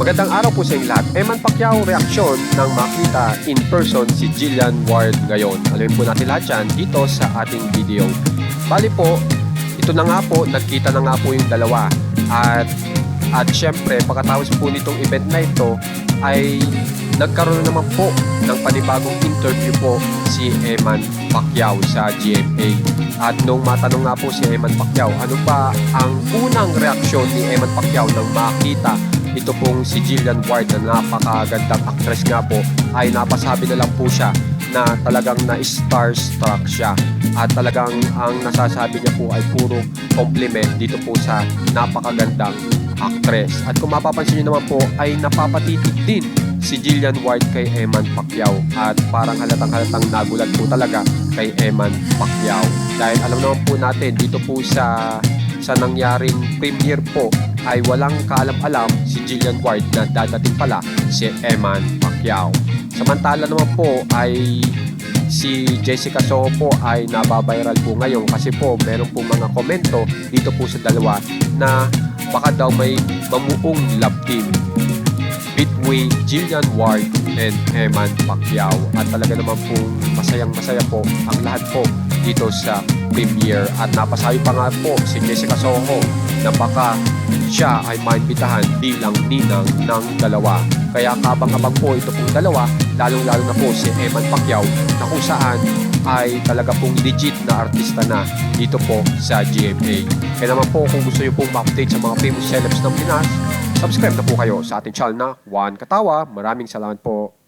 Magandang araw po sa inyong lahat. Manny Pacquiao reaksyon nang makita in person si Jillian Ward ngayon. Alamin po natin lahat yan dito sa ating video. Bali po, ito na nga po, nagkita na nga po yung dalawa. At syempre, pagkatapos po nitong event na ito, ay nagkaroon na naman po ng panibagong interview po si Manny Pacquiao sa GMA. At nung matanong nga po si Manny Pacquiao, ano ba ang unang reaksyon ni Manny Pacquiao nang makita ito pong si Jillian Ward na napakagandang actress nga po, ay napasabi na lang po siya na talagang na-starstruck siya. At talagang ang nasasabi niya po ay puro compliment dito po sa napakagandang actress. At kung mapapansin niyo naman po ay napapatitig din si Jillian Ward kay Manny Pacquiao. At parang halatang nagulat po talaga kay Manny Pacquiao. Dahil alam naman po natin dito po sa nangyaring premiere po ay walang kaalam-alam si Jillian Ward na dadating pala si Manny Pacquiao. Samantala naman po ay si Jessica Soho po ay nababiral po ngayon kasi po meron po mga komento dito po sa dalawa na baka daw may mamuong love team between Jillian Ward and Manny Pacquiao. At talaga naman po masayang-masaya po ang lahat po dito sa premiere. At napasabi pa nga po si Jessica Soho na baka siya ay maimbitahan bilang ninang ng dalawa. Kaya kabang-abang po ito pong dalawa, lalong-lalo na po si Manny Pacquiao na kung saan ay talaga pong legit na artista na dito po sa GMA. Kaya naman po kung gusto nyo pong ma-update sa mga famous celebs ng Pinas, subscribe na po kayo sa ating channel na Juan Katawa. Maraming salamat po.